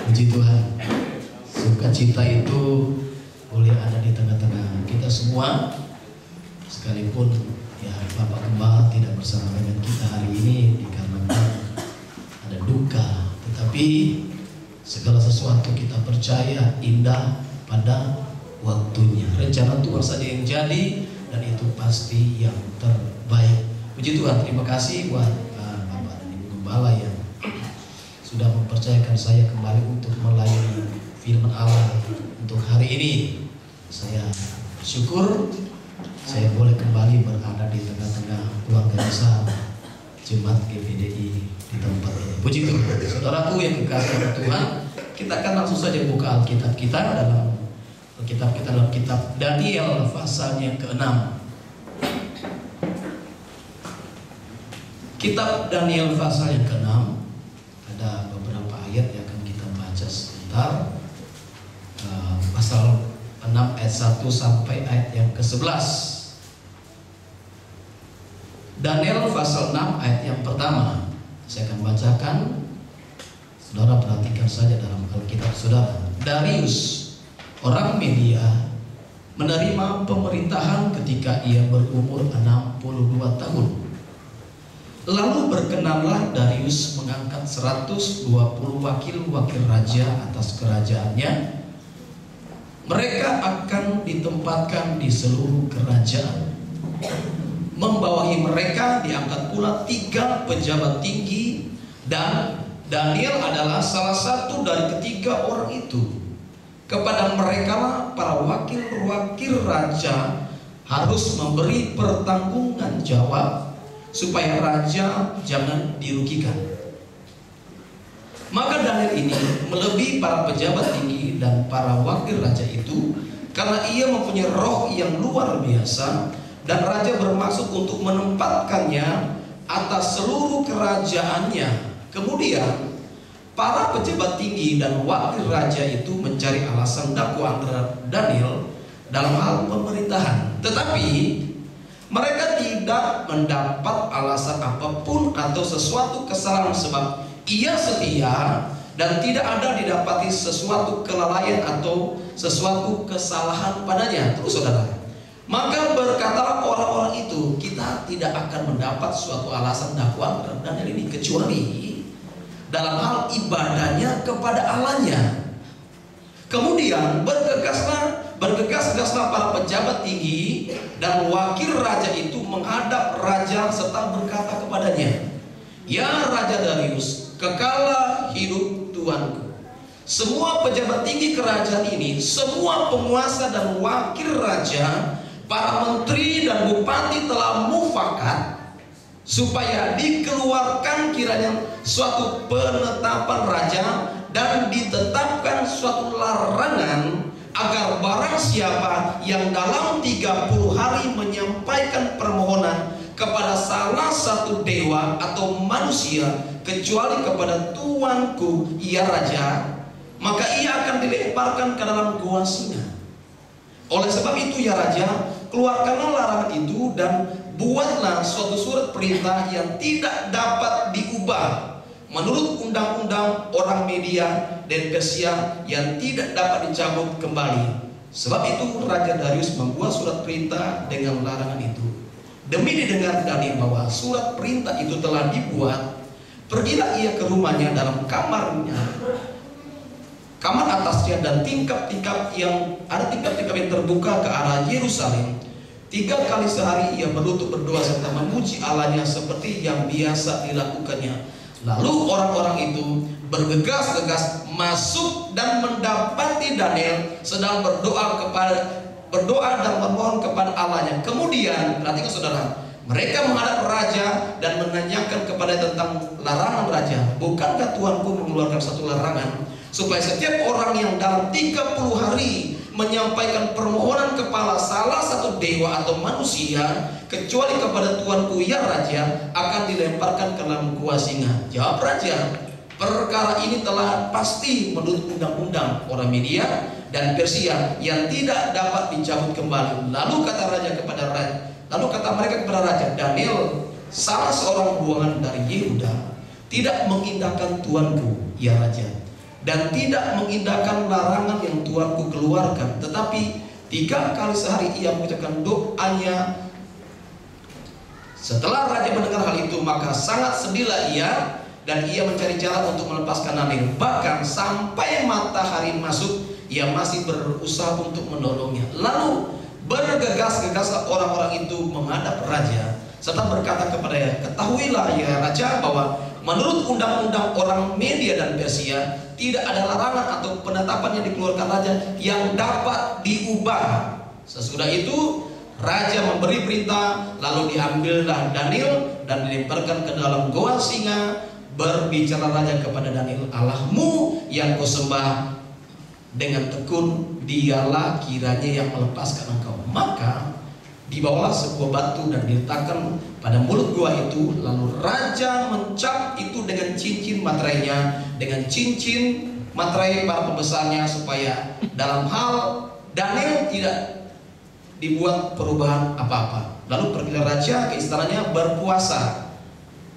Puji Tuhan, sukacita itu boleh ada di tengah-tengah kita semua, sekalipun ya Bapak Gembala tidak bersama dengan kita hari ini dikarenakan ada duka, tetapi segala sesuatu kita percaya indah pada waktunya. Rencana Tuhan saja yang jadi, dan itu pasti yang terbaik. Puji Tuhan, terima kasih buat Bapak dan Ibu Gembala yang sudah mempercayakan saya kembali untuk melayani firman Allah untuk hari ini. Saya bersyukur saya boleh kembali berada di tengah-tengah keluarga besar Jemaat GPDI di tempat ini. Puji Tuhan. Saudaraku yang kekasih oleh Tuhan, kita akan langsung saja buka Alkitab kita dalam kitab Daniel pasalnya ke-6. Kitab Daniel pasal yang ke-6, ada beberapa ayat yang akan kita baca sebentar. Pasal 6 ayat 1 sampai ayat yang ke-11. Daniel pasal 6 ayat yang pertama, saya akan bacakan. Saudara perhatikan saja dalam Alkitab saudara. Darius, orang Media, menerima pemerintahan ketika ia berumur 62 tahun. Lalu berkenanlah Darius mengangkat 120 wakil-wakil raja atas kerajaannya. Mereka akan ditempatkan di seluruh kerajaan. Membawahi mereka diangkat pula 3 pejabat tinggi, dan Daniel adalah salah satu dari ketiga orang itu. Kepada mereka para wakil-wakil raja harus memberi pertanggungan jawab supaya raja jangan dirugikan. Maka Daniel ini melebihi para pejabat tinggi dan para wakil raja itu, karena ia mempunyai roh yang luar biasa, dan raja bermaksud untuk menempatkannya atas seluruh kerajaannya. Kemudian para pejabat tinggi dan wakil raja itu mencari alasan dakwaan terhadap Daniel dalam hal pemerintahan, tetapi mereka tidak mendapat alasan apapun atau sesuatu kesalahan, sebab ia setia dan tidak ada didapati sesuatu kelalaian atau sesuatu kesalahan padanya. Terus saudara, maka berkatalah orang-orang itu, kita tidak akan mendapat suatu alasan dakwaan terhadap Daniel ini kecuali dalam hal ibadahnya kepada Allahnya. Kemudian bergegas-gegaslah para pejabat tinggi dan wakil raja itu menghadap raja serta berkata kepadanya, "Ya Raja Darius, kekalah hidup Tuanku. Semua pejabat tinggi kerajaan ini, semua penguasa dan wakil raja, para menteri dan bupati telah mufakat supaya dikeluarkan kiranya suatu penetapan raja dan ditetapkan suatu larangan agar barang siapa yang dalam 30 hari menyampaikan permohonan kepada salah satu dewa atau manusia kecuali kepada tuanku, ya raja, maka ia akan dilemparkan ke dalam gua singa. Oleh sebab itu ya raja, keluarkanlah larangan itu dan buatlah suatu surat perintah yang tidak dapat diubah menurut undang-undang orang Media dan Persia yang tidak dapat dicabut kembali. Sebab itu Raja Darius membuat surat perintah dengan larangan itu. Demi didengar Daniel bahwa surat perintah itu telah dibuat, pergilah ia ke rumahnya dalam kamarnya, kamar atasnya, dan tingkap-tingkap yang terbuka ke arah Yerusalem. 3 kali sehari ia berlutut berdoa serta memuji Allahnya seperti yang biasa dilakukannya. Lalu orang-orang itu bergegas-gegas masuk dan mendapati Daniel sedang berdoa dan memohon kepada Allahnya. Kemudian perhatikan saudara, mereka menghadap raja dan menanyakan kepada tentang larangan raja. Bukankah Tuanku mengeluarkan satu larangan supaya setiap orang yang dalam 30 hari menyampaikan permohonan kepada salah satu dewa atau manusia kecuali kepada tuanku ya raja akan dilemparkan ke dalam gua singa? Jawab raja, perkara ini telah pasti menurut undang-undang orang Media dan Persia yang tidak dapat dicabut kembali. Lalu kata mereka kepada raja, Daniel, salah seorang buangan dari Yehuda, tidak mengindahkan tuanku ya raja. dan tidak mengindahkan larangan yang Tuanku keluarkan. Tetapi 3 kali sehari ia mengucapkan doanya. Setelah raja mendengar hal itu, maka sangat sedihlah ia, dan ia mencari jalan untuk melepaskan Daniel. Bahkan sampai matahari masuk, ia masih berusaha untuk menolongnya. Lalu bergegas-gegaslah orang-orang itu menghadap raja, serta berkata kepadanya, ketahuilah ya raja, bahwa menurut undang-undang orang Media dan Persia, tidak ada larangan atau penetapan yang dikeluarkan raja yang dapat diubah. Sesudah itu raja memberi perintah, lalu diambillah Daniel dan dilemparkan ke dalam goa singa. Berbicara raja kepada Daniel, Allahmu yang kau sembah dengan tekun, dialah kiranya yang melepaskan engkau. Maka dibawalah sebuah batu dan diletakkan pada mulut gua itu. Lalu raja mencap itu dengan cincin materainya, dengan cincin materai para pembesarnya, supaya dalam hal Daniel tidak dibuat perubahan apa-apa. Lalu pergilah raja ke istananya berpuasa.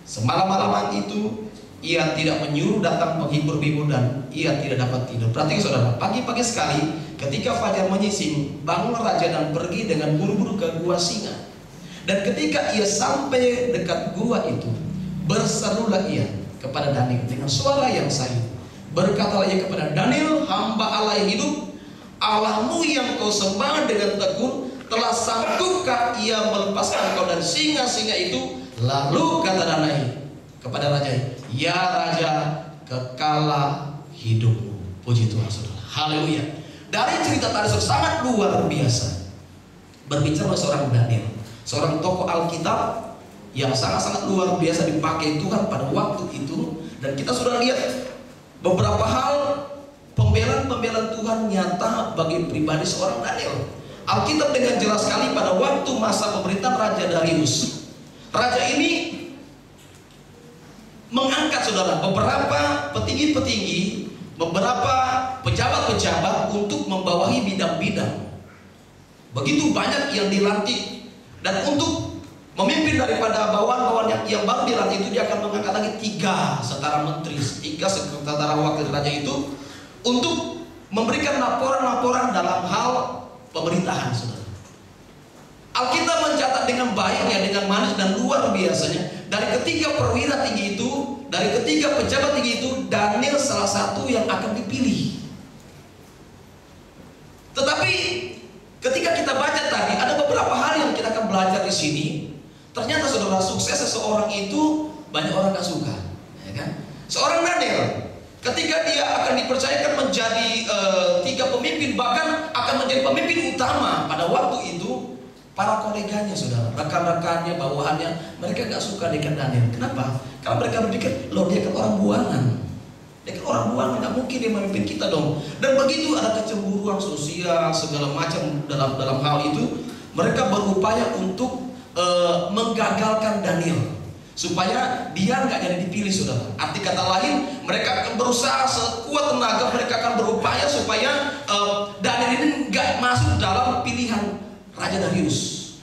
Semalam-malaman itu ia tidak menyuruh datang penghibur-hibur, dan ia tidak dapat tidur. Perhatikan saudara, pagi-pagi sekali ketika fajar menyising, bangunlah raja dan pergi dengan buru-buru ke gua singa. Dan ketika ia sampai dekat gua itu, berserulah ia kepada Daniel dengan suara yang sayu. Berkatalah ia kepada Daniel, hamba Allah yang hidup, Allahmu yang kau sembah dengan tekun, telah sanggupkah ia melepaskan kau dari singa-singa itu? Lalu kata Daniel kepada raja, ya raja, kekalah hidupmu. Puji Tuhan saudara, haleluya. Dari cerita tadi sangat luar biasa, berbicara seorang Daniel, seorang tokoh Alkitab yang sangat-sangat luar biasa dipakai Tuhan pada waktu itu. Dan kita sudah lihat beberapa hal pembelaan-pembelaan Tuhan nyata bagi pribadi seorang Daniel. Alkitab dengan jelas sekali pada waktu masa pemerintahan Raja Darius, raja ini mengangkat saudara beberapa petinggi-petinggi, beberapa pejabat-pejabat untuk membawahi bidang-bidang. Begitu banyak yang dilantik, dan untuk memimpin daripada bawahan-bawahan yang baru dilantik itu, dia akan mengangkat lagi 3 setara menteri, 3 setara wakil raja itu, untuk memberikan laporan-laporan dalam hal pemerintahan saudara. Alkitab mencatat dengan baiknya, dengan manis dan luar biasanya, dari ketiga perwira tinggi itu, dari ketiga pejabat tinggi itu, Daniel salah satu yang akan dipilih. Tetapi ketika kita baca tadi, ada beberapa hal yang kita akan belajar di sini. Ternyata saudara, sukses seseorang itu banyak orang gak suka, ya kan? Seorang Daniel, ketika dia akan dipercayakan menjadi 3 pemimpin, bahkan akan menjadi pemimpin utama pada waktu itu, para koleganya saudara, rekan-rekannya, bawahannya, mereka gak suka dengan Daniel. Kenapa? Karena mereka berpikir, loh dia kan orang buangan, dia kan orang buangan, gak mungkin dia memimpin kita dong. Dan begitu ada kecemburuan sosial segala macam dalam hal itu, mereka berupaya untuk menggagalkan Daniel supaya dia nggak jadi dipilih saudara. Arti kata lain, mereka akan berusaha sekuat tenaga, mereka akan berupaya supaya Daniel ini nggak masuk dalam pilihan Raja Darius.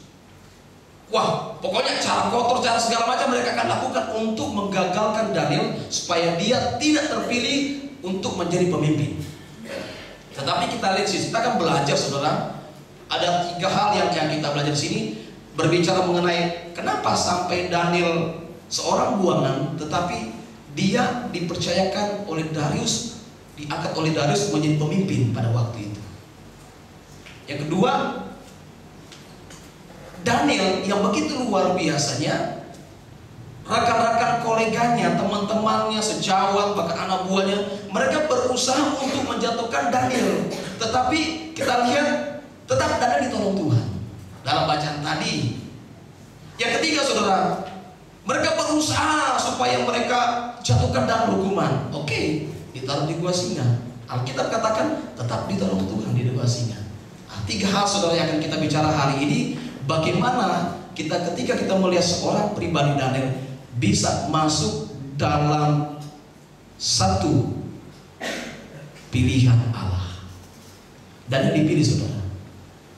Wah, pokoknya cara kotor, cara segala macam mereka akan lakukan untuk menggagalkan Daniel supaya dia tidak terpilih untuk menjadi pemimpin. Tetapi kita lihat sih, kita akan belajar saudara, ada 3 hal yang kita belajar di sini, berbicara mengenai kenapa sampai Daniel seorang buangan, tetapi dia dipercayakan oleh Darius, diangkat oleh Darius menjadi pemimpin pada waktu itu. Yang kedua, Daniel yang begitu luar biasanya, rekan-rekan koleganya, teman-temannya, sejawat, bahkan anak buahnya, mereka berusaha untuk menjatuhkan Daniel. Tetapi kita lihat, tetap Daniel ditolong Tuhan dalam bacaan tadi. Yang ketiga saudara, mereka berusaha supaya mereka jatuhkan dalam hukuman. Oke, ditaruh di gua singa. Alkitab katakan tetap ditolong Tuhan di gua singa. 3 hal saudara yang akan kita bicara hari ini. Bagaimana kita ketika kita melihat seorang pribadi Daniel bisa masuk dalam satu pilihan Allah. Daniel dipilih saudara,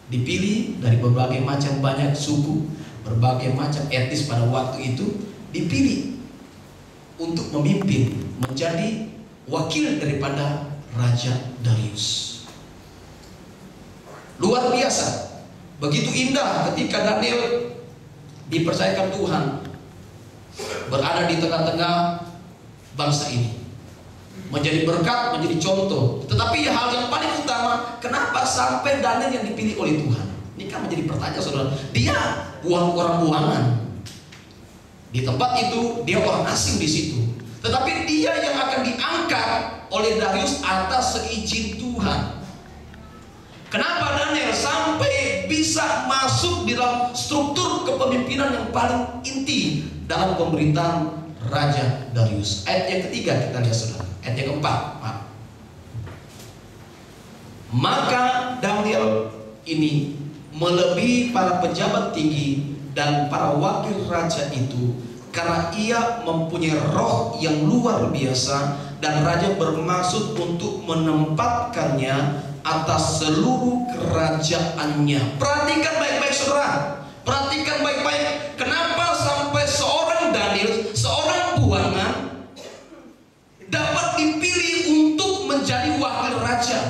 dipilih dari berbagai macam banyak suku, berbagai macam etnis pada waktu itu, dipilih untuk memimpin, menjadi wakil daripada Raja Darius. Luar biasa. Begitu indah ketika Daniel dipercayakan Tuhan berada di tengah-tengah bangsa ini, menjadi berkat, menjadi contoh. Tetapi hal yang paling utama, kenapa sampai Daniel yang dipilih oleh Tuhan? Ini kan menjadi pertanyaan, saudara. Dia orang buangan. Di tempat itu dia orang asing di situ. Tetapi dia yang akan diangkat oleh Darius atas seizin Tuhan. Kenapa Daniel sampai bisa masuk di dalam struktur kepemimpinan yang paling inti dalam pemerintahan Raja Darius? Ayat yang ketiga kita lihat, saudara. Ayat yang keempat, maaf. Maka Daniel ini melebihi para pejabat tinggi dan para wakil raja itu, karena ia mempunyai roh yang luar biasa, dan raja bermaksud untuk menempatkannya atas seluruh kerajaannya. Perhatikan baik-baik, saudara. Perhatikan baik-baik. Kenapa sampai seorang Daniel, seorang buangan, dapat dipilih untuk menjadi wakil raja,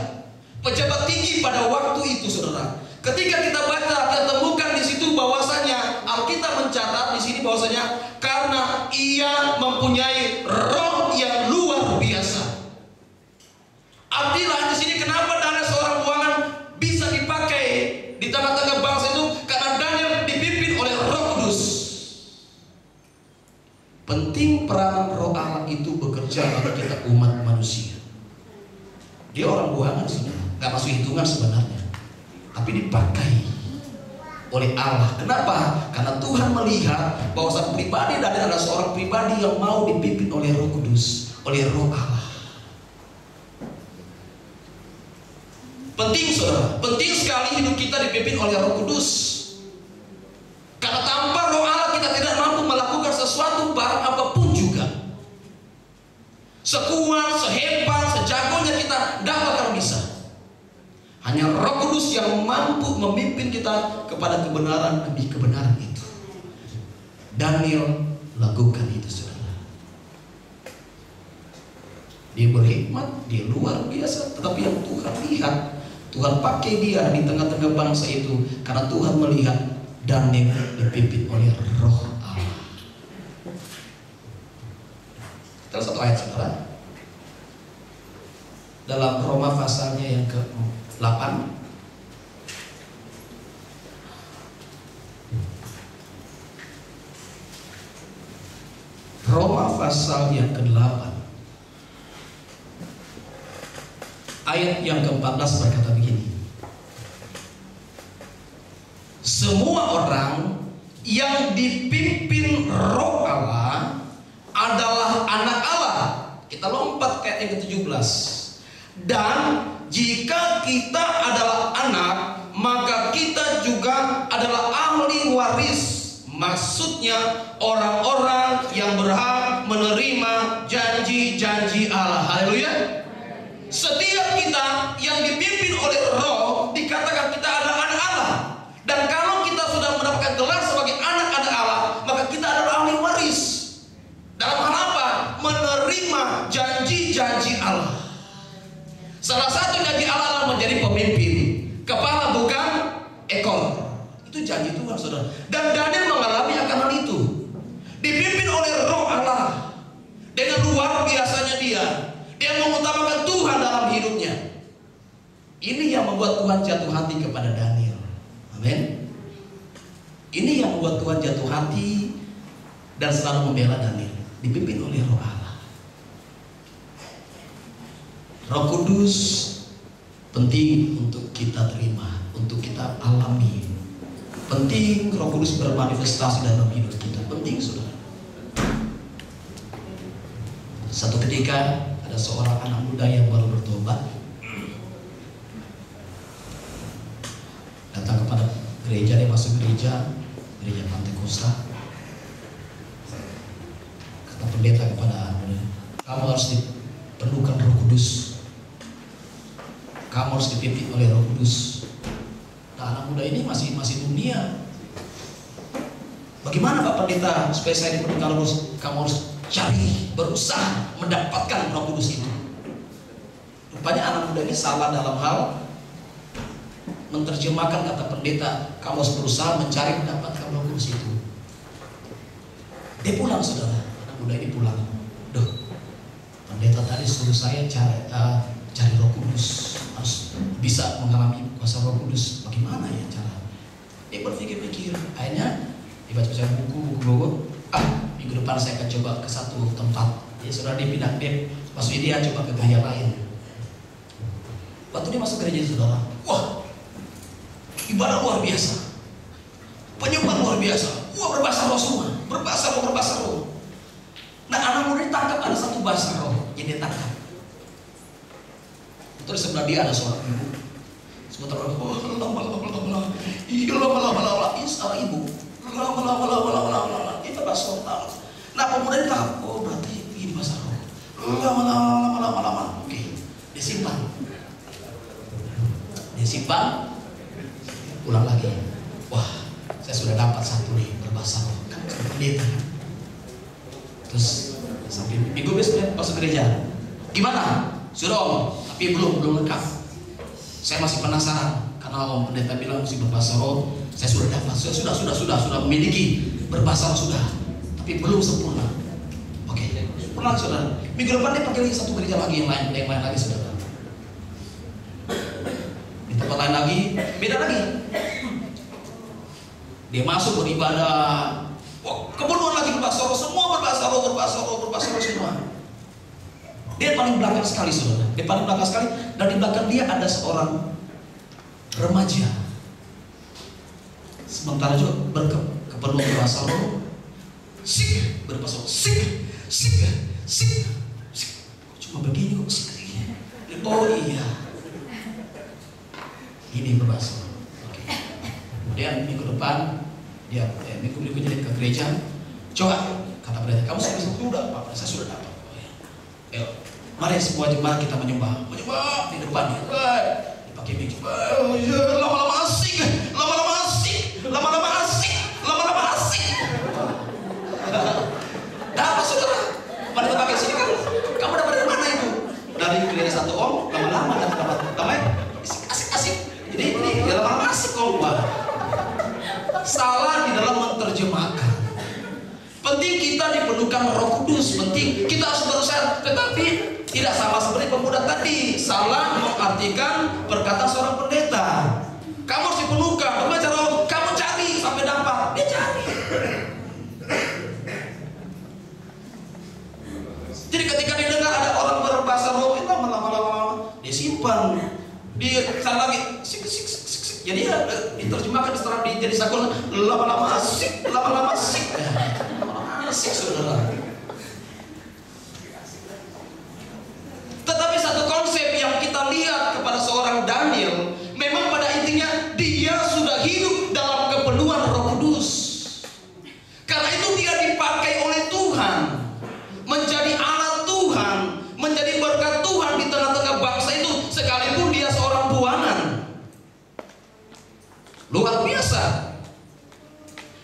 pejabat tinggi pada waktu itu, saudara? Ketika kita baca, kita temukan di situ bahwasanya Alkitab mencatat di sini bahwasanya karena ia mempunyai roh yang luar biasa. Artinya di sini kenapa Daniel seorang buangan bisa dipakai di tengah-tengah bangsa itu? Karena Daniel dipimpin oleh Roh Kudus. Penting peran Roh Allah itu bekerja bagi kita umat manusia. Dia orang buangan, saudara, nggak masuk hitungan sebenarnya, tapi dipakai oleh Allah. Kenapa? Karena Tuhan melihat bahwa sang pribadi Daniel adalah seorang pribadi yang mau dipimpin oleh Roh Kudus, oleh Roh Allah. Penting, saudara, penting sekali hidup kita dipimpin oleh Roh Kudus. Karena tanpa Roh Allah kita tidak mampu melakukan sesuatu barang apapun juga. Sekuat, sehebat, sejagonya kita tidak akan bisa. Hanya Roh Kudus yang mampu memimpin kita kepada kebenaran demi kebenaran itu. Daniel lakukan itu, saudara. Dia berhikmat, dia luar biasa. Tetapi yang Tuhan lihat, Tuhan pakai dia di tengah-tengah bangsa itu karena Tuhan melihat Daniel dipimpin oleh Roh Allah. Kita satu ayat, saudara, dalam Roma pasalnya yang ke-8. Roma pasal yang ke-8 ayat yang ke-14 berkata begini: semua orang yang dipimpin Roh Allah adalah anak Allah. Kita lompat ke ayat yang ke-17. Dan jika kita adalah anak, maka kita juga adalah ahli waris. Maksudnya orang-orang yang berhak menerima janji-janji Allah. Haleluya. Setiap kita yang dipimpin oleh Roh dikatakan kita adalah anak Allah. Dan kalau kita sudah mendapatkan gelar sebagai anak-anak Allah, maka kita adalah ahli waris. Dalam hal apa? Menerima janji-janji Allah. Salah satu janji Allah adalah menjadi pemimpin, kepala bukan ekor. Itu janji Tuhan, saudara. Dan Daniel mengalami akan hal itu. Dipimpin oleh Roh Allah. Dengan luar biasanya dia mengutamakan Tuhan dalam hidupnya. Ini yang membuat Tuhan jatuh hati kepada Daniel. Amin. Ini yang membuat Tuhan jatuh hati dan selalu membela Daniel. Dipimpin oleh Roh Allah. Roh Kudus penting untuk kita terima, untuk kita alami. Penting Roh Kudus bermanifestasi dalam hidup kita. Penting, saudara. Satu ketika ada seorang anak muda yang baru bertobat, datang kepada gereja. Dia masuk gereja Pantekosta. Kata pendeta kepada anaknya, kamu harus dipenuhkan Roh Kudus. Kamu harus dipimpin oleh Roh Kudus. Nah, anak muda ini masih dunia. Bagaimana Pak Pendeta supaya saya dipenuhi Roh Kudus? Kamu harus cari, berusaha mendapatkan Roh Kudus itu. muda ini salah dalam hal menerjemahkan kata pendeta. Kamu harus berusaha mencari mendapatkan Roh Kudus itu. Dia pulang, saudara. Anak muda ini pulang. Duh, pendeta tadi suruh saya cari Roh Kudus, harus bisa mengalami kuasa Roh Kudus. Bagaimana ya cara? Dia berpikir-pikir. Akhirnya dia baca buku. Minggu depan saya akan coba ke satu tempat. Ya saudara, dia pindah maksudnya dia coba ke gereja lain. Waktu dia masuk gereja, saudara, wah, ibadah luar biasa, penyembahan luar biasa, wah, berbahasa roh semua, berbahasa roh. Nah, anak muda ditangkap ada satu bahasa roh yang dia tangkap. Itu di sebelah dia ada seorang ibu. Sementara ibu, itu bahasa roh. Nah, pemuda ditangkap, oh berarti ini bahasa roh. Lama. Oke, dia simpan, pulang lagi. Wah, saya sudah dapat satu nih berbahasa roh. Kan pendeta kan. Terus sampai minggu besok masuk gereja. Gimana? Sudah om, tapi belum lengkap. Saya masih penasaran karena om pendeta bilang mesti berbahasa roh. Saya sudah dapat, sudah memiliki berbahasa roh sudah, tapi belum sempurna. Oke, pulang saudara. Minggu depan dia pergi lagi satu gereja lagi yang lain lagi saudara. Tempat lain lagi, beda lagi. Dia masuk beribadah, kepenuhan lagi berbahasa roh, semua berbahasa roh semua. Dia paling belakang sekali, saudara. Dia paling belakang sekali, dan di belakang dia ada seorang remaja. Sementara juga berkepenuhan berbahasa roh, berbahasa roh, cuma begini kok sekalinya. Oh iya. Ini berbahasa. Oke. Kemudian minggu depan minggu berikutnya ke gereja. Coba kata pendeta, kamu sudah Pak, saya sudah dapat. Ayo, mari semua jemaat kita menyembah di depan dia. Dipakai mic. Lama-lama asik. Dapat saudara. Pada pakai sini kan. Kamu dapat dari mana itu? Dari gereja satu om, lama-lama dapat. Asik. Jadi ini ya lama-lama asik om. Salah di dalam menerjemahkan. Penting kita dipenuhkan Roh Kudus, penting kita harus berusaha, tetapi tidak sama seperti pemuda tadi. Salah mengartikan perkataan seorang pendeta. Kamu harus dipenuhkan, membaca roh, kamu cari sampai dapat. Dia cari. Jadi ketika dia dengar ada orang berbahasa roh, itu lama-lama dia simpan. Dia sana lagi, jadi ya diterjemahkan setelah jadi sakul, lama-lama asik. Asik saudara. Tetapi satu konsep yang kita lihat kepada seorang Daniel, memang pada intinya dia sudah hidup dalam kepenuhan Roh Kudus. Karena itu dia dipakai oleh Tuhan, menjadi alat Tuhan, menjadi berkat Tuhan di tengah-tengah bangsa itu, sekalipun dia seorang buanan. Luar biasa.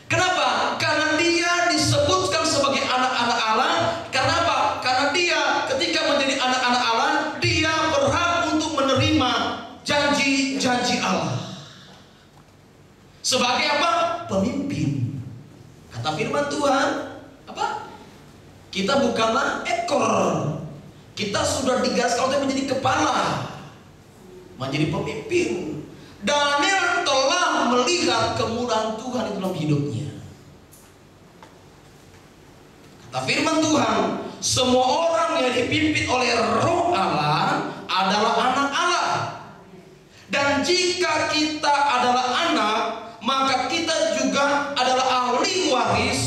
Kenapa? Karena dia disebutkan sebagai anak-anak Allah. Kenapa? Karena dia ketika menjadi anak-anak Allah, dia berhak untuk menerima janji-janji Allah. Sebagai apa? Pemimpin. Kata firman Tuhan, apa? Kita bukanlah ekor. Kita sudah digariskan untuk menjadi kepala, menjadi pemimpin. Daniel telah melihat kemudahan Tuhan di dalam hidupnya. Kata firman Tuhan, semua orang yang dipimpin oleh Roh Allah adalah anak Allah. Dan jika kita adalah anak, maka kita juga adalah ahli waris.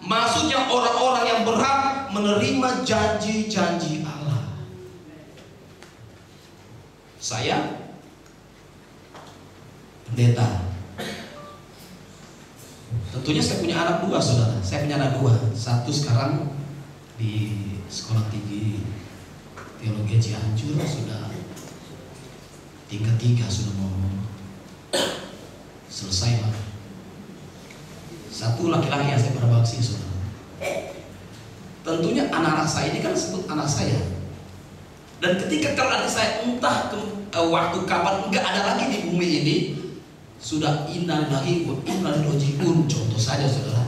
Maksudnya orang-orang yang berhak menerima janji-janji Allah. Saya pendeta. Tentunya saya punya anak dua, saudara. Saya punya anak dua. Satu sekarang di sekolah tinggi teologi Cianjur, sudah tingkat 3, sudah mau selesai lah. Satu laki-laki yang saya berbakti, saudara. Tentunya anak-anak saya ini kan sebut anak saya. Dan ketika kalau anak saya entah waktu kapan nggak ada lagi di bumi ini, sudah innalillahi wa inna ilaihi raji'un. Contoh saja saudara,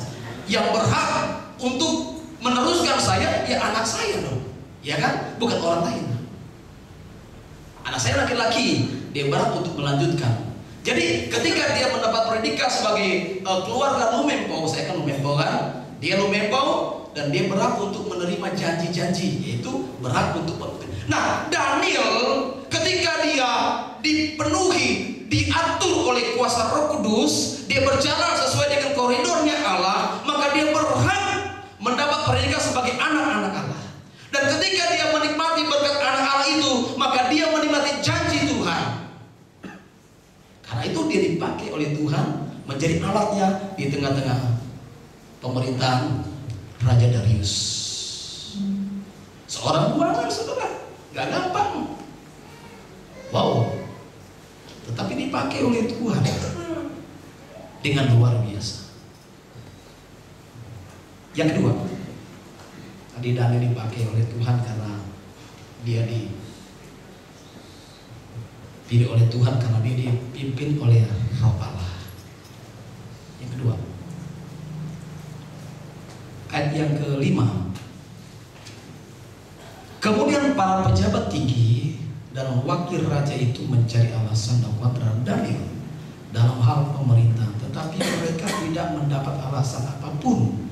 yang berhak untuk meneruskan saya ya anak saya dong, ya kan, bukan orang lain. Anak saya laki-laki, dia berhak untuk melanjutkan. Jadi ketika dia mendapat predikat sebagai keluarga Lumempo, saya kan Lumempo kan, dia Lumempo, dan dia berhak untuk menerima janji-janji, yaitu berhak untuk. Nah, Daniel ketika dia dipenuhi, diatur oleh kuasa Roh Kudus, dia berjalan sesuai dengan koridornya Allah, maka dia berhak mendapat predikat sebagai anak-anak Allah. Dan ketika dia menikmati berkat anak Allah itu, maka dia menikmati janji Tuhan. Karena itu dia dipakai oleh Tuhan menjadi alatnya di tengah-tengah pemerintahan Raja Darius. Seorang buangan saudara, gak gampang. Wow. Tetapi dipakai oleh Tuhan dengan luar biasa. Yang kedua, tadi Daniel dipakai oleh Tuhan karena dia dipilih oleh Tuhan karena dia dipimpin oleh Roh Allah. Yang kedua, ayat yang kelima, kemudian para pejabat tinggi dan wakil raja itu mencari alasan dakwah terhadap Daniel dalam hal pemerintah, tetapi mereka tidak mendapat alasan apapun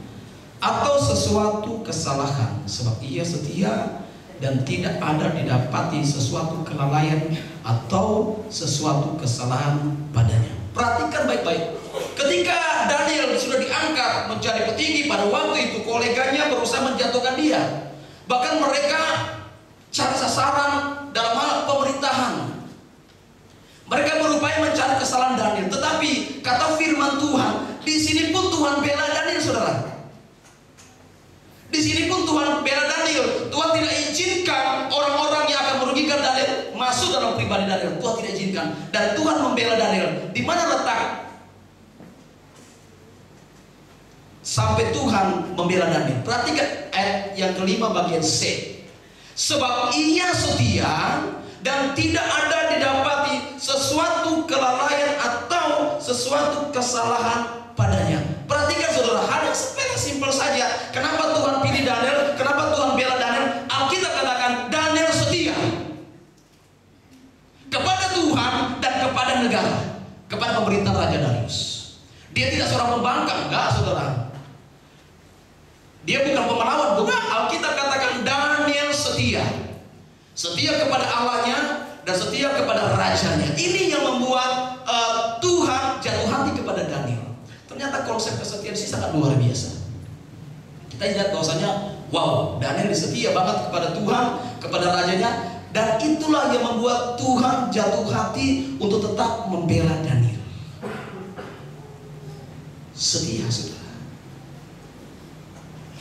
atau sesuatu kesalahan, sebab ia setia dan tidak ada didapati sesuatu kelalaian atau sesuatu kesalahan padanya. Perhatikan baik-baik. Ketika Daniel sudah diangkat menjadi petinggi pada waktu itu, koleganya berusaha menjatuhkan dia. Bahkan mereka cari sasaran dalam hal pemerintahan. Mereka berupaya mencari kesalahan Daniel. Tetapi kata firman Tuhan, di sini pun Tuhan bela Daniel, saudara. Di sini pun Tuhan bela Daniel. Tuhan tidak izinkan orang-orang yang akan merugikan Daniel masuk dalam pribadi Daniel. Tuhan tidak izinkan. Dan Tuhan membela Daniel. Di mana letak sampai Tuhan membela Daniel? Perhatikan ayat yang kelima bagian C. Sebab ia setia dan tidak ada didapati sesuatu kelalaian atau sesuatu kesalahan padanya. Perhatikan saudara, hal yang sepele simpel saja. Kenapa Tuhan pilih Daniel? Kenapa Tuhan bela Daniel? Alkitab katakan Daniel setia kepada Tuhan dan kepada negara, kepada pemerintah Raja Darius. Dia tidak seorang pembangkang, enggak saudara. Dia bukan pemelawan, bukan. Alkitab katakan Daniel setia, setia kepada Allahnya dan setia kepada rajanya. Ini yang membuat Tuhan jatuh hati kepada Daniel. Ternyata konsep kesetiaan sih sangat luar biasa. Kita lihat bahwasanya, wow, Daniel setia banget kepada Tuhan, kepada rajanya, dan itulah yang membuat Tuhan jatuh hati untuk tetap membela Daniel. Setia, saudara.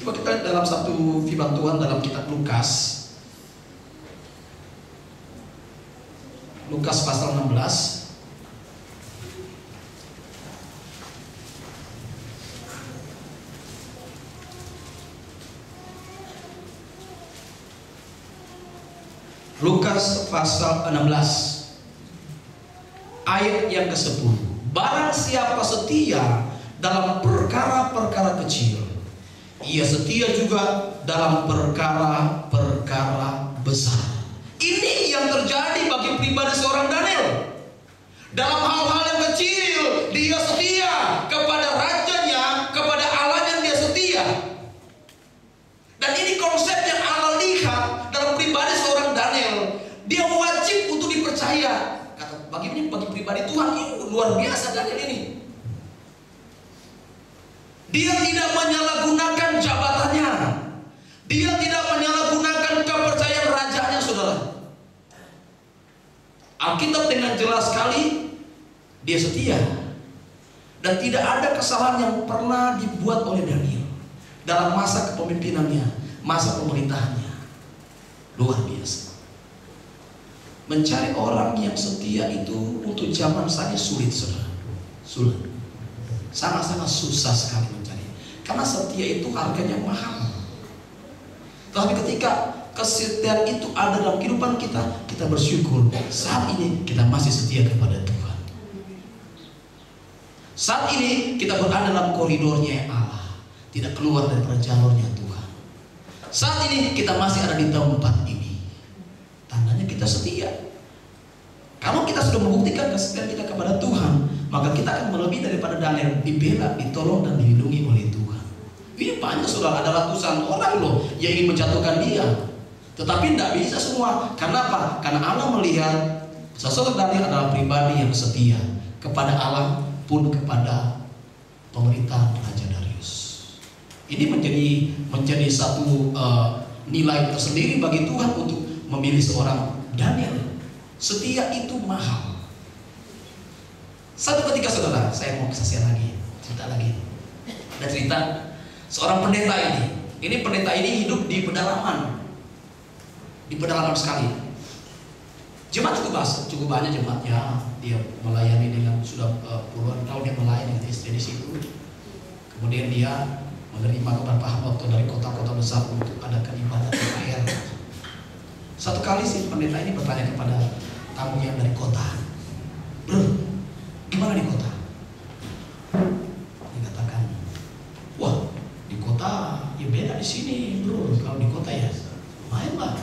Coba kita lihat dalam satu firman Tuhan dalam kitab Lukas. Lukas pasal 16. Lukas pasal 16 ayat yang ke-10. Barang siapa setia dalam perkara-perkara kecil, ia setia juga dalam perkara-perkara besar. Ini yang terjadi bagi pribadi seorang Daniel. Dalam hal-hal yang kecil dia setia kepada rajanya, kepada Allahnya dia setia. Dan ini konsep yang Allah lihat dalam pribadi seorang Daniel. Dia wajib untuk dipercaya. Kata bagi pribadi Tuhan ini luar biasa Daniel ini. Dia tidak menyalahgunakan jabatannya. Dia tidak menyalahgunakan kepercayaan rajanya, saudara. Alkitab dengan jelas sekali dia setia. Dan tidak ada kesalahan yang pernah dibuat oleh Daniel dalam masa kepemimpinannya, masa pemerintahannya. Luar biasa. Mencari orang yang setia itu untuk zaman saja sulit, saudara. Sulit. Sangat-sangat susah sekali mencari. Karena setia itu harganya mahal. Tapi ketika kesetiaan itu ada dalam kehidupan kita, kita kita bersyukur saat ini kita masih setia kepada Tuhan. Saat ini kita berada dalam koridornya Allah, tidak keluar daripada jalurnya Tuhan. Saat ini kita masih ada di tempat ini, tandanya kita setia. Kalau kita sudah membuktikan kesetiaan kita kepada Tuhan, maka kita akan melebihi daripada Daniel, dibela, ditolong dan dilindungi oleh Tuhan. Ini banyak saudara, ada ratusan orang loh yang ingin menjatuhkan dia, tetapi tidak bisa semua. Karena apa? Karena Allah melihat sosok Daniel adalah pribadi yang setia kepada Allah pun kepada pemerintahan Raja Darius. Ini menjadi satu nilai tersendiri bagi Tuhan untuk memilih seorang Daniel. Setia itu mahal. Satu ketika saudara, saya mau kesaksian lagi, cerita lagi. Ada cerita seorang pendeta ini. Ini pendeta ini hidup di pedalaman, sekali. Jemaat cukup banyak jemaatnya. Dia melayani dengan sudah puluhan tahun dia melayani dengan istri di situ. Kemudian dia menerima beberapa hamba dari kota-kota besar untuk adakan ibadah di akhir. Satu kali si pendeta ini bertanya kepada tamu yang dari kota, "Bro, gimana di kota?" Dia katakan, "Wah, di kota ya beda di sini, bro. Kalau di kota ya lumayan lah.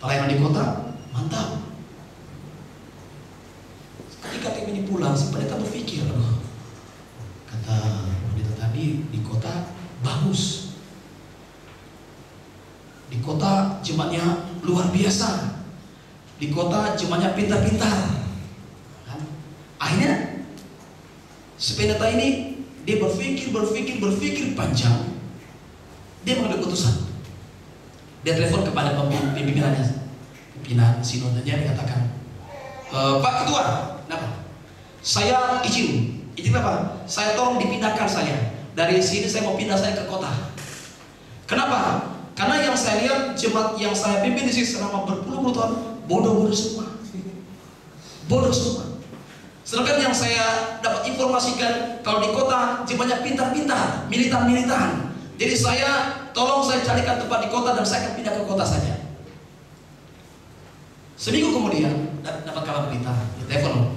Pelayanan di kota mantap." Ketika tim ini pulang, si pendeta berpikir, "Aduh," kata pendeta tadi, "di kota bagus. Di kota jemaatnya luar biasa. Di kota jemaatnya pintar-pintar." Akhirnya si pendeta ini dia berpikir panjang. Dia mengambil keputusan. Dia telepon kepada pimpinan sinodenya, dia katakan, "Pak Ketua, kenapa? Saya izin apa? Saya tolong dipindahkan saya. Dari sini saya mau pindah saya ke kota. Kenapa? Karena yang saya lihat jemaat yang saya pimpin di sini selama berpuluh-puluh tahun bodoh-bodoh semua. Bodoh semua. Sedangkan yang saya dapat informasikan kalau di kota jemaatnya pintar-pintar, militan-militan. Jadi tolong saya carikan tempat di kota dan saya akan pindah ke kota saja." Seminggu kemudian dapat kabar berita, di telepon,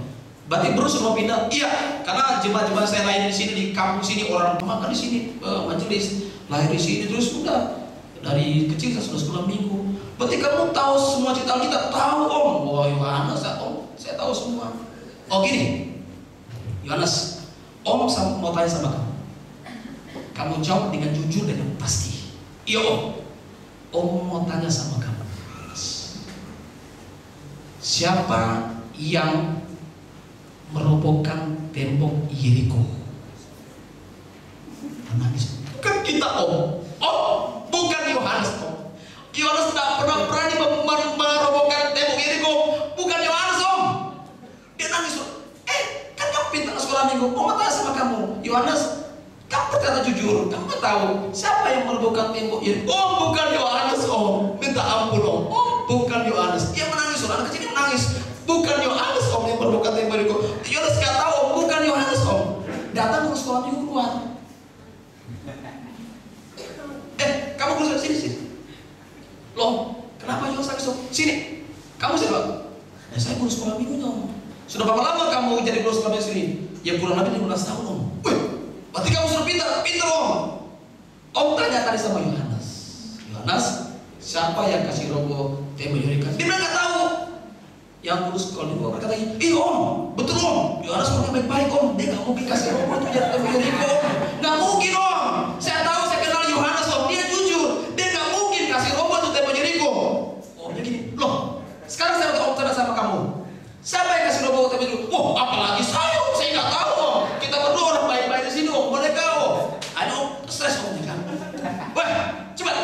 "Berarti bro semua pindah?" "Iya, karena jemaat-jemaat saya lain di sini, di kampung sini, orang makan di sini, majelis lahir di sini, terus sudah dari kecil saya sudah sekolah minggu." "Berarti kamu tahu semua cerita kita?" "Tahu Om." "Wah Yohanes, Om, saya tahu semua." "Oh gini, Yohanes, Om mau tanya sama kamu. Kamu jawab dengan jujur dan pasti." "Iya Om." "Om mau tanya sama kamu, siapa yang merobohkan tembok Yeriko?" Menangis. "Bukan kita Om." "Oh, bukan Yohanes Om. Yohanes tidak pernah berani merobohkan tembok Yeriko. Bukan Yohanes Om." Dia nangis. Kan kamu pintar sekolah minggu. Om mau tanya sama kamu, Yohanes, kamu berkata jujur, kamu tahu siapa yang merobohkan tembok Yeriko?" "Oh, bukan Yohanes Om. Minta ampun Om." "Oh, bukan Yohanes." Dia menangis, anak kecil menangis. "Bukan Yohanes Om yang merobohkan tembok Yeriko." Yohanes nggak tahu Om, bukan Yohanes Om. Datang ke sekolah minggu keluar. "Kamu keluar sini. Loh, kenapa Yohanes nangis Om? Sini. Kamu siapa?" "Saya guru sekolah minggu Om." "Sudah berapa lama kamu jadi guru sekolah minggu sini?" "Ya kurang lebih 15 tahun Om." "Wih, berarti kamu sudah pintar Om." Om tanya tadi sama Yohanes, "Yohanes, siapa yang kasih roboh tembok Yeriko?" Dia bilang nggak tahu. Yang guru sekolah minggu berkatanya, "Iya Om, betul Om. Yohanes orang yang baik-baik Om. Dia nggak mungkin kasih roboh itu jadi tembok Yeriko Om. Nggak mungkin Om. Saya tahu, saya kenal Yohanes Om. Dia jujur. Dia nggak mungkin kasih roboh itu tembok Yeriko." Oh ya gini, "Loh, sekarang saya mau tanya sama kamu. Siapa yang kasih roboh tembok Yeriko?" "Wah, apalagi saya Om. Saya nggak tahu Om. Kita berdua orang baik-baik di sini Om. Mereka Om." Aduh, stres Om ya kan. "Wah, cepat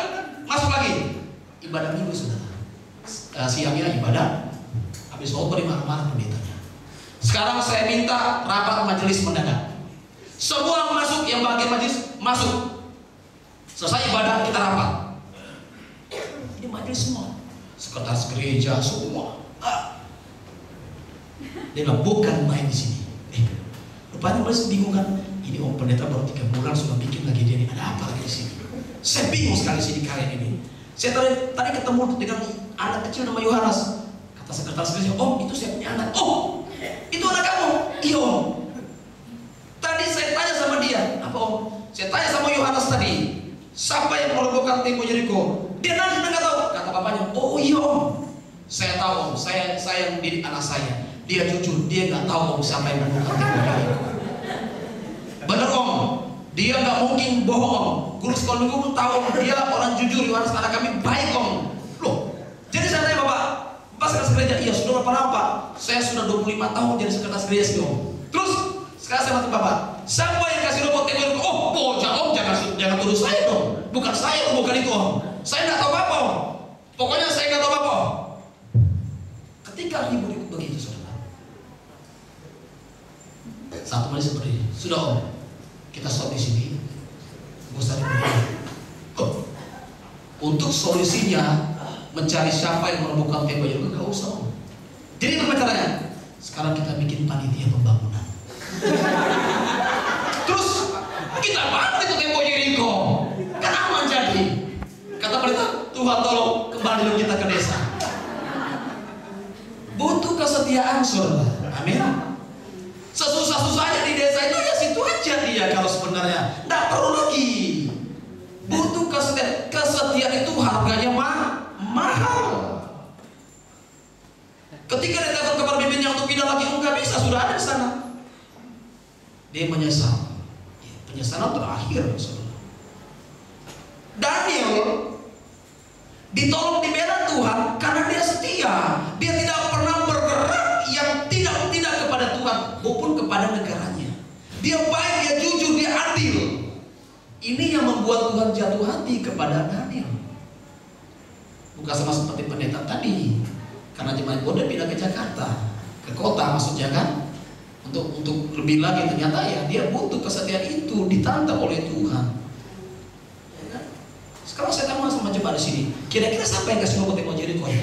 masuk lagi." Ibadah minggu saudara. Siangnya ibadah. Habis khotbah marah-marah pendetanya. "Sekarang saya minta rapat majelis mendadak. Semua masuk, yang bagian majelis masuk. Selesai ibadah kita rapat." Ini majelis semua, sekretaris gereja semua. Dia bilang, "Bukan main di sini." Rupanya majelis bingung kan. Ini Om pendeta baru 3 bulan sudah bikin lagi dia ini. Ada apa lagi di sini? Saya bingung sekali sini kalian ini. Saya tadi ketemu dengan anak kecil nama Yohanes. Kata Kata sekretaris gereja, "Om, itu saya punya anak." "Oh, itu anak kamu?" "Iya, Om. Tadi saya tanya sama dia." "Apa, Om?" "Saya tanya sama Yohanes tadi, siapa yang merobohkan tembok Yeriko?" "Dia nangis dan nggak tahu." Kata bapaknya, "Oh iya, Om. Saya tahu, Om. Saya yang mendidik anak saya. Dia jujur, dia nggak tahu, Om, siapa yang merobohkan tembok Yeriko." "Bener, Om. Dia nggak mungkin bohong, Om. Guru sekolah minggu pun tahu dia orang jujur. Yohanes anak kami baik, Om." Loh, jadi saya tanya bapak, "Pak sekretaris gereja?" "Iya." "Sudah berapa lama, Pak?" "Saya sudah 25 tahun jadi sekretaris gereja sih, Om." "Terus sekarang saya mati bapak, siapa yang kasih robot tembok Yeriko?" "Oh, Om, jangan tuduh saya dong. Bukan saya, bukan itu, Om. Saya nggak tahu apa, Om. Pokoknya saya nggak tahu apa." Ketika ribut begitu, saudara, satu manis seperti ini, "Sudah, Om, kita stop di sini. Gak usah ribut. Untuk solusinya mencari siapa yang merobohkan tembok Yeriko gak usah, Om. Jadi bagaimana caranya? Sekarang kita bikin panitia pembangunan. Terus kita bangun itu tembok Yeriko, kan aman jadi." Kata pendeta, "Tuhan tolong kembali kita ke desa." Butuh kesetiaan, saudara. Amin. Sesusah-susahnya di desa itu ya situ aja dia kalau sebenarnya nggak perlu lagi. Butuh kesetiaan. Kesetiaan itu harganya mahal. Ketika dia telepon kepada bibinya untuk pindah lagi, nggak bisa, sudah ada di sana. Dia menyesal. Penyesalan terakhir, saudara. Daniel ditolong dibela Tuhan karena dia setia. Dia tidak pernah bergerak yang tidak kepada Tuhan maupun kepada negaranya. Dia baik, dia jujur, dia adil. Ini yang membuat Tuhan jatuh hati kepada Daniel. Bukan sama seperti pendeta tadi, karena jemaat Boda pindah ke Jakarta, ke kota maksudnya kan, untuk lebih lagi. Ternyata ya dia butuh kesetiaan itu ditantang oleh Tuhan. Ya kan? Sekarang saya tanya sama jemaat di sini, kira-kira siapa yang kasih robot tembok Yeriko ya?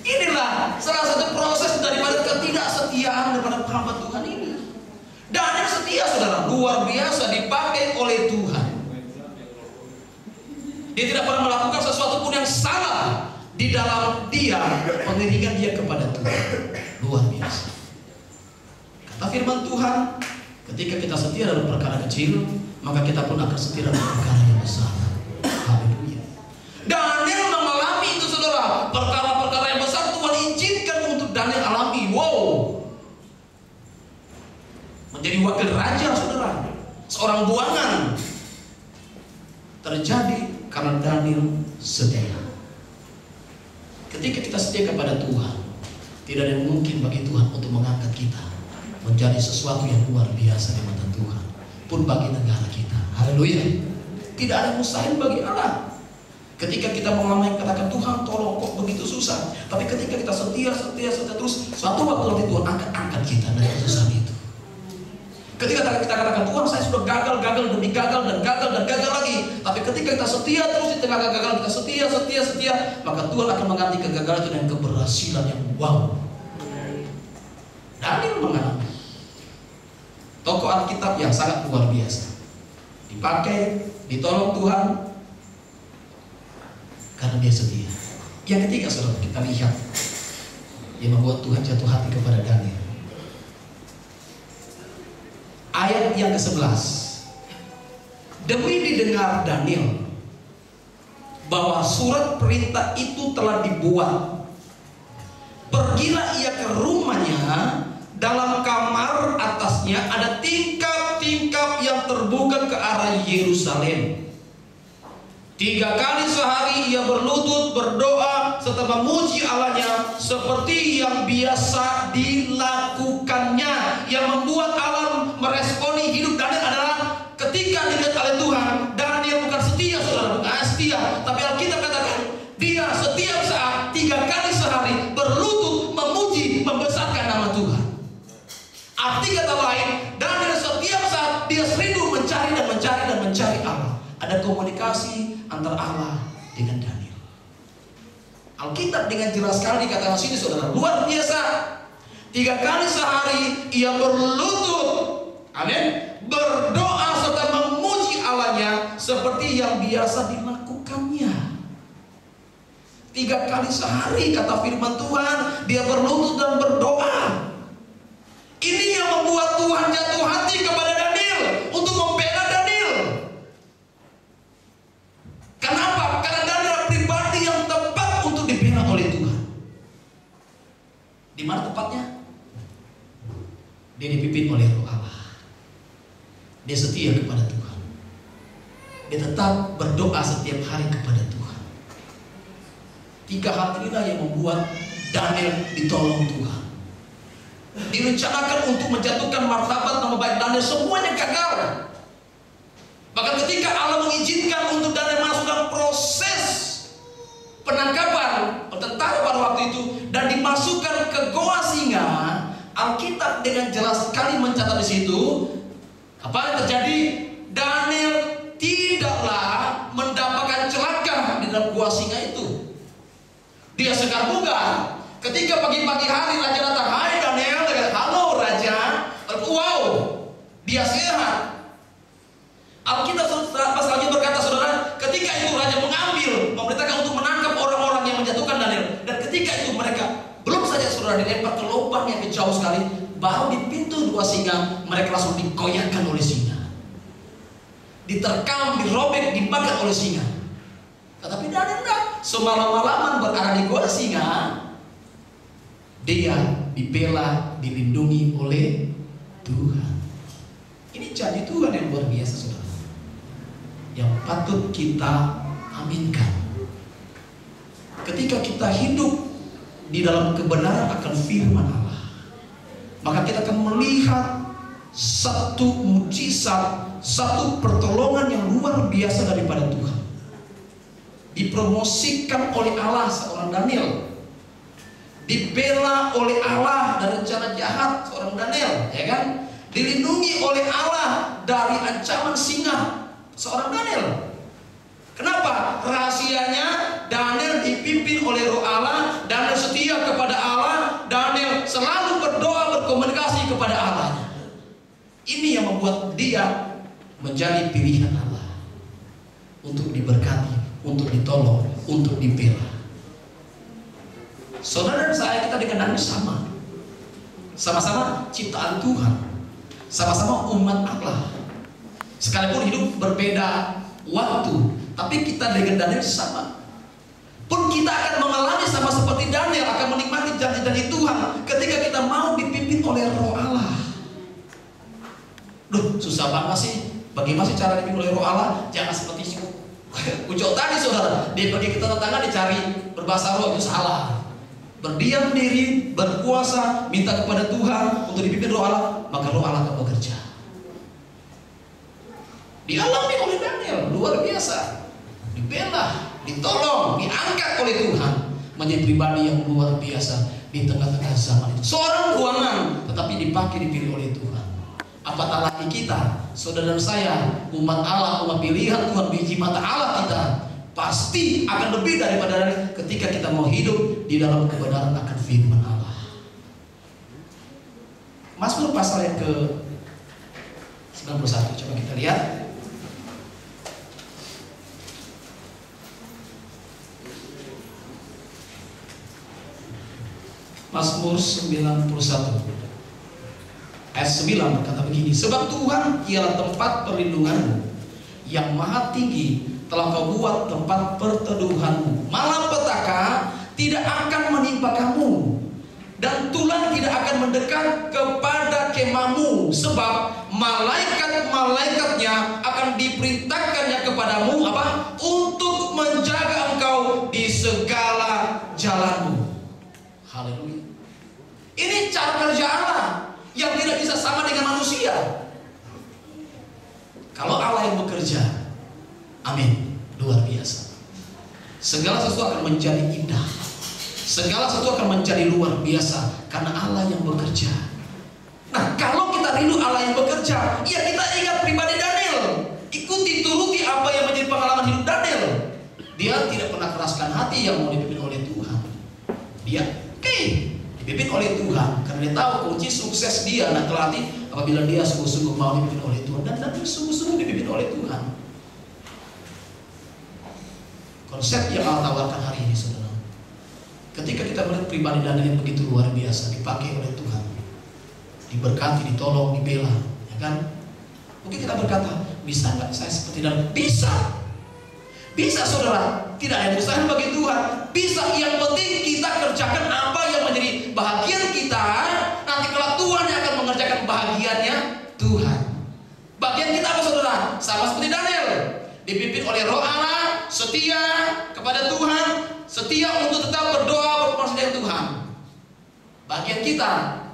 Inilah salah satu proses daripada ketidaksetiaan daripada hamba Tuhan ini. Daniel setia, saudara, luar biasa, dipakai oleh Tuhan. Dia tidak pernah melakukan sesuatu pun yang salah di dalam dia pengiringan dia kepada Tuhan. Luar biasa. Kata firman Tuhan, ketika kita setia dalam perkara kecil, maka kita pun akan setia dalam perkara yang besar. Haleluya. Daniel mengalami itu, saudara. Perkara-perkara yang besar Tuhan izinkan untuk Daniel alami. Wow. Menjadi wakil raja, saudara. Seorang buangan. Terjadi karena Daniel setia. Ketika kita setia kepada Tuhan, tidak ada yang mungkin bagi Tuhan untuk mengangkat kita menjadi sesuatu yang luar biasa di mata Tuhan, pun bagi negara kita. Haleluya. Tidak ada yang mustahil bagi Allah. Ketika kita mengalami katakan, "Tuhan tolong, kok begitu susah." Tapi ketika kita setia terus, suatu waktu nanti Tuhan akan angkat kita dari kesusahan itu. Ketika kita katakan, "Tuhan, saya sudah gagal demi gagal dan gagal lagi." Tapi ketika kita setia terus di tengah kegagalan, kita setia, maka Tuhan akan mengganti kegagalan itu dengan keberhasilan yang wow. Daniel mengalami tokoh Alkitab yang sangat luar biasa, dipakai, ditolong Tuhan karena dia setia. Yang ketiga, saudara, kita lihat yang membuat Tuhan jatuh hati kepada Daniel. Ayat yang ke-11. Demi didengar Daniel bahwa surat perintah itu telah dibuat, pergilah ia ke rumahnya. Dalam kamar atasnya ada tingkap-tingkap yang terbuka ke arah Yerusalem. 3 kali sehari ia berlutut, berdoa, serta memuji Allahnya seperti yang biasa dilakukannya. Yang membuat Allah meresponi hidup Daniel adalah ketika dilihat oleh Tuhan, Daniel bukan setia, saudara, bukan setia, tapi Alkitab katakan dia setiap saat 3 kali sehari berlutut, memuji, membesarkan nama Tuhan. Arti kata lain, Daniel setiap saat dia serindu mencari Allah. Ada komunikasi antara Allah dengan Daniel. Alkitab dengan jelas sekali dikatakan sini, saudara, luar biasa. 3 kali sehari ia berlutut, amin, berdoa serta memuji Allahnya seperti yang biasa dilakukannya. 3 kali sehari kata firman Tuhan, dia berlutut dan berdoa. Ini yang membuat Tuhan jatuh hati kepada Daniel untuk membela Daniel. Kenapa? Karena Daniel pribadi yang tepat untuk dibela oleh Tuhan. Di mana tepatnya? Dia dipimpin oleh Roh Allah. Dia setia kepada Tuhan. Dia tetap berdoa setiap hari kepada Tuhan. 3 hal inilah yang membuat Daniel ditolong Tuhan. Direncanakan untuk menjatuhkan martabat nama baik Daniel, semuanya gagal. Bahkan ketika Allah mengizinkan untuk Daniel masuk dalam proses penangkapan tentara pada waktu itu dan dimasukkan ke goa singa, Alkitab dengan jelas sekali mencatat di situ apa yang terjadi. Daniel tidaklah mendapatkan celaka di dalam goa singa itu. Dia segar bugar. Ketika pagi-pagi hari raja datang, "Hai Daniel," "Halo raja." Wow, dia sehat. Alkitab pasal berkata, saudara, ketika itu raja memerintahkan untuk menangkap orang-orang yang menjatuhkan Daniel. Dan ketika itu mereka belum saja saudara dilempar ke lubang yang jauh sekali, baru di pintu goa singa mereka langsung digoyahkan oleh singa, diterkam, dirobek, dimakan oleh singa. Tetapi Daniel enggak. Semalam-malaman berada di goa singa, dia dibela, dilindungi oleh Tuhan. Ini janji Tuhan yang luar biasa, saudara, yang patut kita aminkan. Ketika kita hidup di dalam kebenaran akan firman Allah, maka kita akan melihat satu mujizat, satu pertolongan yang luar biasa daripada Tuhan. Dipromosikan oleh Allah seorang Daniel, dibela oleh Allah dari rencana jahat seorang Daniel, ya kan? Dilindungi oleh Allah dari ancaman singa seorang Daniel. Kenapa? Rahasianya Daniel dipimpin oleh Roh Allah, Daniel setia kepada Allah, Daniel selalu berdoa, berkomunikasi kepada Allah. Ini yang membuat dia menjadi pilihan Allah untuk diberkati, untuk ditolong, untuk dibela. Saudara dan saya, kita dengan Daniel sama-sama ciptaan Tuhan, sama-sama umat Allah. Sekalipun hidup berbeda waktu, tapi kita dengan Daniel sama. Pun kita akan mengalami sama seperti Daniel, akan menikmati janji-janji Tuhan ketika kita mau dipimpin oleh Roh Allah. Duh, susah banget sih. Bagaimana sih cara dipimpin oleh Roh Allah? Jangan seperti si Ucok tadi, saudara. Dia pergi ke tetangga, dicari berbahasa roh, itu salah. Berdiam diri, berpuasa, minta kepada Tuhan untuk dipimpin Roh Allah, maka Roh Allah akan bekerja. Dialami oleh Daniel, luar biasa. Dibela, ditolong, diangkat oleh Tuhan menjadi pribadi yang luar biasa di tengah-tengah zaman itu. Seorang ruangan, tetapi dipakai, dipilih oleh Tuhan. Apatah lagi kita, saudara dan saya, umat Allah, umat pilihan Tuhan, biji mata Allah kita, pasti akan lebih daripada ketika kita mau hidup di dalam kebenaran akan firman Allah. Mazmur pasal yang ke 91, coba kita lihat. Mazmur 91 ayat 9 berkata begini, sebab Tuhan ialah tempat perlindunganmu, yang maha tinggi telah kau buat tempat perteduhanmu. Malapetaka tidak akan menimpa kamu, dan tulan tidak akan mendekat kepada kemahmu, sebab malaikat-malaikatnya akan diperintahkannya kepadamu apa? Untuk menjaga engkau di segala jalanmu. Haleluya. Ini cara kerja Allah yang tidak bisa sama dengan manusia. Kalau Allah yang bekerja, amin, luar biasa. Segala sesuatu akan menjadi indah, segala sesuatu akan menjadi luar biasa karena Allah yang bekerja. Nah, kalau kita rindu Allah yang bekerja, ya kita ingat pribadi Daniel. Ikuti, turuti apa yang menjadi pengalaman hidup Daniel. Dia tidak pernah keraskan hati yang mau dipimpin oleh Tuhan. Dia dibela dipimpin oleh Tuhan, karena dia tahu kunci sukses dia dan terlatih apabila dia sungguh-sungguh mau dipimpin oleh Tuhan dan sungguh-sungguh dipimpin oleh Tuhan. Konsep yang Allah tawarkan hari ini, saudara, ketika kita melihat pribadi Daniel yang begitu luar biasa, dipakai oleh Tuhan, diberkati, ditolong, dibela, ya kan? Mungkin kita berkata, bisa nggak saya seperti Daniel? Bisa. Bisa, saudara, tidak ada yang mustahil bagi Tuhan. Bisa, yang penting kita kerjakan apa yang menjadi bahagian kita. Nanti kelak Tuhan yang akan mengerjakan bahagiannya Tuhan. Bagian kita apa, saudara? Sama seperti Daniel, dipimpin oleh Roh Allah, setia kepada Tuhan, setia untuk tetap berdoa berkomunikasi dengan Tuhan. Bagian kita,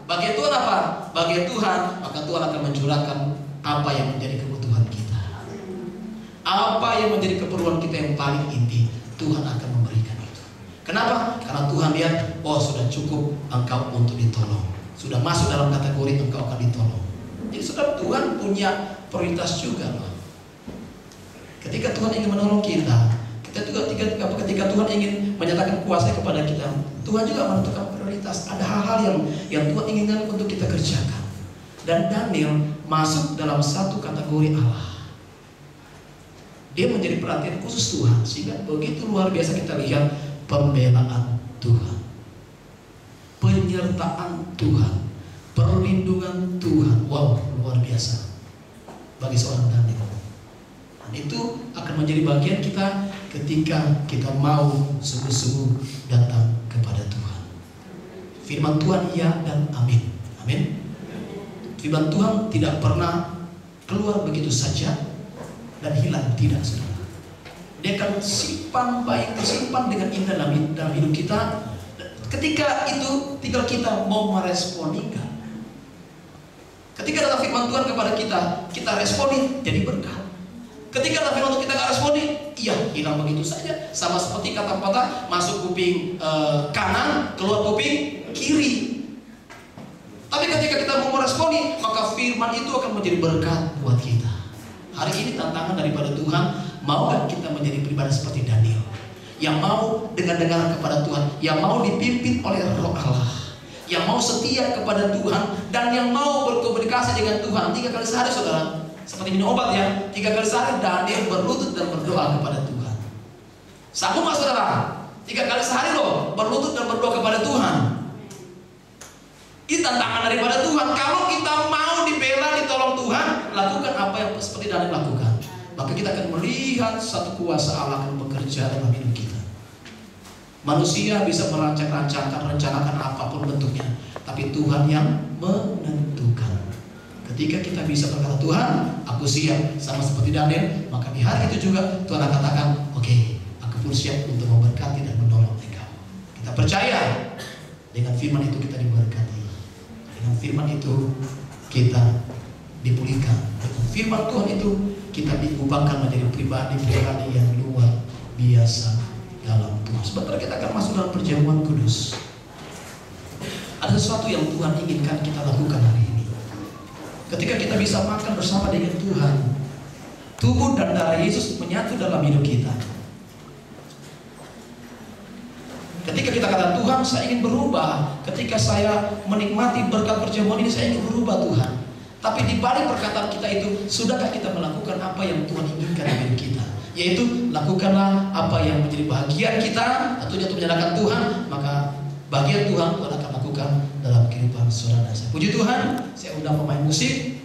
bagian Tuhan apa? Bagian Tuhan, maka Tuhan akan mencurahkan apa yang menjadi kebutuhan kita. Apa yang menjadi keperluan kita yang paling inti, Tuhan akan memberikan itu. Kenapa? Karena Tuhan lihat, oh sudah cukup engkau untuk ditolong, sudah masuk dalam kategori engkau akan ditolong. Jadi saudara, Tuhan punya prioritas juga loh. Ketika Tuhan ingin menolong kita, ketika Tuhan ingin menyatakan kuasa kepada kita, Tuhan juga menentukan prioritas. Ada hal-hal yang Tuhan inginkan untuk kita kerjakan. Dan Daniel masuk dalam satu kategori Allah. Dia menjadi perhatian khusus Tuhan, sehingga begitu luar biasa kita lihat pembelaan Tuhan, penyertaan Tuhan, perlindungan Tuhan. Wow, luar biasa bagi seorang Daniel. Dan itu akan menjadi bagian kita ketika kita mau sungguh-sungguh datang kepada Tuhan. Firman Tuhan iya dan amin. Amin. Firman Tuhan tidak pernah keluar begitu saja dan hilang, tidak, saudara. Dia akan simpan baik, tersimpan dengan indah dalam hidup kita. Ketika itu tinggal kita mau meresponi enggak. Ketika datang firman Tuhan kepada kita responi, jadi berkat. Ketika datang firman Tuhan kita nggak responi, iya, hilang begitu saja. Sama seperti kata pepatah, masuk kuping kanan, keluar kuping kiri. Tapi ketika kita mau meresponi, maka firman itu akan menjadi berkat buat kita. Hari ini tantangan daripada Tuhan, mau gak kita menjadi pribadi seperti Daniel, yang mau dengar kepada Tuhan, yang mau dipimpin oleh Roh Allah, yang mau setia kepada Tuhan, dan yang mau berkomunikasi dengan Tuhan 3 kali sehari, saudara. Seperti minum obat ya, 3 kali sehari Daniel berlutut dan berdoa kepada Tuhan. Sanggup gak, saudara? 3 kali sehari loh, berlutut dan berdoa kepada Tuhan. Ini tantangan daripada Tuhan. Kalau kita mau dibela, ditolong Tuhan, lakukan apa yang seperti Daniel lakukan, maka kita akan melihat satu kuasa Allah akan bekerja dalam hidup kita. Manusia bisa rencanakan apapun bentuknya, tapi Tuhan yang menentukan. Ketika kita bisa berkata, Tuhan, aku siap, sama seperti Daniel, maka di hari itu juga Tuhan akan katakan, oke, aku pun siap untuk memberkati dan menolong engkau. Kita percaya dengan firman itu kita diberkati. Dengan firman itu kita dipulihkan. Dengan firman Tuhan itu kita diubahkan menjadi pribadi-pribadi yang luar biasa dalam Tuhan. Sebentar kita akan masuk dalam perjamuan kudus. Ada sesuatu yang Tuhan inginkan kita lakukan hari ini. Ketika kita bisa makan bersama dengan Tuhan, tubuh dan darah Yesus menyatu dalam hidup kita. Ketika kita kata, Tuhan, saya ingin berubah. Ketika saya menikmati berkat perjamuan ini, saya ingin berubah, Tuhan. Tapi di balik perkataan kita itu, sudahkah kita melakukan apa yang Tuhan inginkan dari kita? Yaitu, lakukanlah apa yang menjadi bahagian kita, tentunya untuk menyerahkan Tuhan. Maka bagian Tuhan akan lakukan dalam kehidupan saudara dan saya. Puji Tuhan, saya undang pemain musik.